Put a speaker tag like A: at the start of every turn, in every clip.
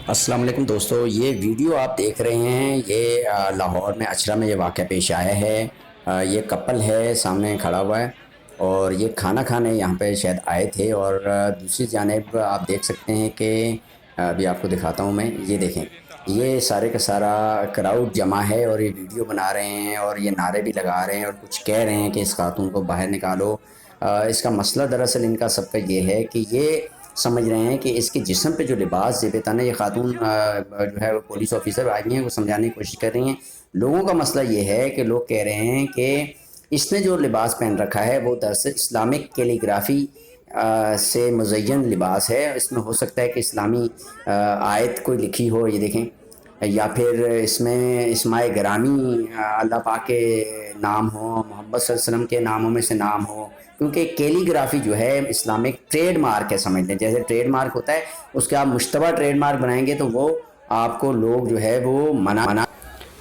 A: السلام علیکم دوستو، یہ ویڈیو آپ دیکھ رہے ہیں یہ لاہور میں اچھرا میں یہ واقعہ پیش آیا ہے۔ یہ کپل ہے سامنے کھڑا ہوا ہے اور یہ کھانا کھانے یہاں پہ شاید آئے تھے، اور دوسری جانب آپ دیکھ سکتے ہیں کہ ابھی آپ کو دکھاتا ہوں میں، یہ دیکھیں یہ سارے کا سارا کراؤڈ جمع ہے اور یہ ویڈیو بنا رہے ہیں اور یہ نعرے بھی لگا رہے ہیں اور کچھ کہہ رہے ہیں کہ اس خاتون کو باہر نکالو۔ اس کا مسئلہ دراصل ان کا سب کا یہ ہے کہ یہ سمجھ رہے ہیں کہ اس کے جسم پہ جو لباس زیب تن ہے، یہ خاتون جو ہے وہ پولیس آفیسر آئی ہیں، وہ سمجھانے کی کوشش کر رہی ہیں۔ لوگوں کا مسئلہ یہ ہے کہ لوگ کہہ رہے ہیں کہ اس نے جو لباس پہن رکھا ہے وہ دراصل اسلامک کیلیگرافی سے مزین لباس ہے۔ اس میں ہو سکتا ہے کہ اسلامی آیت کوئی لکھی ہو، یہ دیکھیں، یا پھر اس میں اسماء گرامی اللہ پاک کے نام ہو، محمد صلی اللہ علیہ وسلم کے ناموں میں سے نام ہو، کیونکہ کیلی گرافی جو ہے اسلامک ٹریڈ مارک ہے، سمجھ لیں جیسے ٹریڈ مارک ہوتا ہے، اس کے آپ مشتبہ ٹریڈ مارک بنائیں گے تو وہ آپ کو لوگ جو ہے وہ منع۔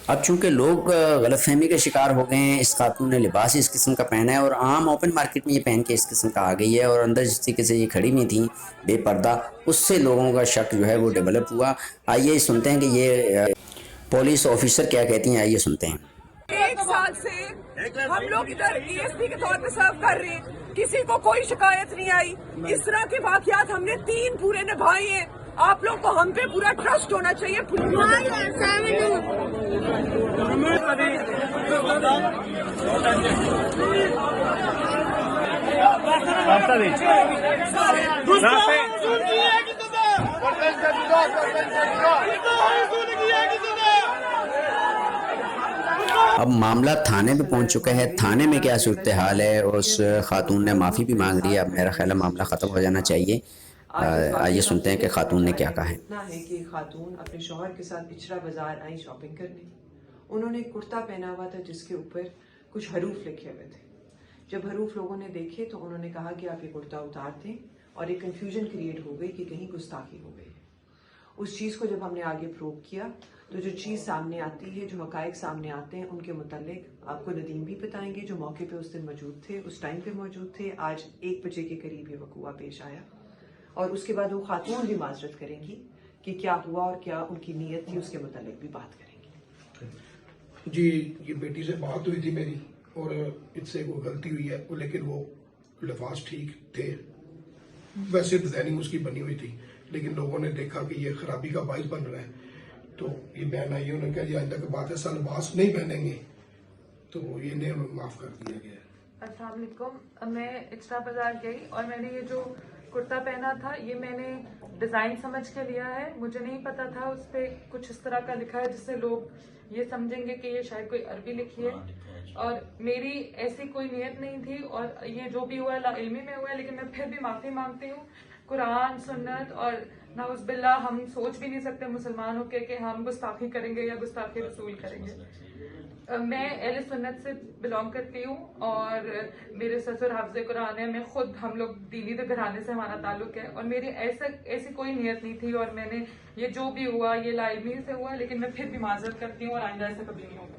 A: اب چونکہ لوگ غلط فہمی کا شکار ہو گئے ہیں، اس خاتون نے لباس اس قسم کا پہنا ہے اور عام اوپن مارکیٹ میں یہ پہن کے اس قسم کا آ گئی ہے، اور اندر جس طریقے سے یہ کھڑی ہوئی تھیں بے پردہ، اس سے لوگوں کا شک جو ہے وہ ڈیولپ ہوا۔ آئیے سنتے ہیں کہ یہ پولیس آفیسر کیا کہتی ہیں، آئیے سنتے ہیں۔
B: 1 سال سے ہم لوگ ادھر ڈی ایس پی کے طور پہ سرو کر رہے ہیں، کسی کو کوئی شکایت نہیں آئی۔ اس طرح کے واقعات ہم نے 3 پورے نبھائے ہیں۔ آپ لوگ کو ہم پہ پورا ٹرسٹ ہونا چاہیے۔
A: اب معاملہ تھانے پہ پہنچ چکا ہے، تھانے میں کیا صورتحال ہے، اس خاتون نے معافی بھی مانگ لی ہے۔ اب میرا خیال ہے معاملہ ختم ہو جانا چاہیے۔ آئیے سنتے ہیں کہ خاتون نے کیا کہا ہے۔
C: اتنا ہے کہ خاتون اپنے شوہر کے ساتھ اچھرا بازار آئی شاپنگ کرنے۔ انہوں نے ایک کرتا پہنا ہوا تھا جس کے اوپر کچھ حروف لکھے ہوئے تھے۔ جب حروف لوگوں نے دیکھے تو انہوں نے کہا کہ آپ یہ کرتا اتار دیں، اور ایک کنفیوژن کریٹ ہو گئی کہ کہیں گستاخی ہو گئی ہے۔ اس چیز کو جب ہم نے آگے پروو کیا تو جو چیز سامنے آتی ہے، جو حقائق سامنے آتے ہیں، ان کے متعلق آپ کو ندیم بھی بتائیں گے جو موقع پہ اس دن موجود تھے، اس ٹائم پہ موجود تھے۔ آج 1 بجے کے قریب یہ وقوع پیش آیا، اور اس کے بعد وہ خاتون بھی معذرت کریں گی کہ کیا ہوا اور کیا ان کی نیت تھی، اس کے متعلق بھی بات کریں گی۔
D: جی، یہ بیٹی سے بات ہوئی تھی میری، اور اس سے وہ غلطی ہوئی ہے، لیکن وہ لفاظ ٹھیک تھے، ویسے ڈیزائننگ اس کی بنی ہوئی تھی، لیکن لوگوں نے دیکھا کہ یہ خرابی کا باعث بن رہا ہے، تو یہ بہن آئی، انہوں نے کہا جی آئندہ کے بعد ایسا لباس نہیں پہنیں گے، تو یہ انہیں معاف کر دیا گیا ہے۔
E: السلام علیکم، میں اچھرا بازار گئی اور میں نے یہ جو کرتا پہنا تھا یہ میں نے ڈیزائن سمجھ کے لیا ہے۔ مجھے نہیں پتا تھا اس پہ کچھ اس طرح کا لکھا ہے جس سے لوگ یہ سمجھیں گے کہ یہ شاید کوئی عربی لکھی ہے، اور میری ایسی کوئی نیت نہیں تھی، اور یہ جو بھی ہوا ہے لا علمی میں ہوا ہے، لیکن میں پھر بھی معافی مانگتی ہوں۔ قرآن، سنت اور نعوذ باللہ ہم سوچ بھی نہیں سکتے مسلمان ہو کے کہ ہم گستاخی کریں گے یا گستاخی رسول کریں گے۔ میں اہل سنت سے بلانگ کرتی ہوں، اور میرے سسر حافظ قرآن ہے، میں خود، ہم لوگ دینی گھرانے سے ہمارا تعلق ہے، اور میری ایسی کوئی نیت نہیں تھی، اور میں نے یہ جو بھی ہوا یہ لا علمی سے ہوا، لیکن میں پھر بھی معذرت کرتی ہوں اور آئندہ ایسا کبھی نہیں ہوگا۔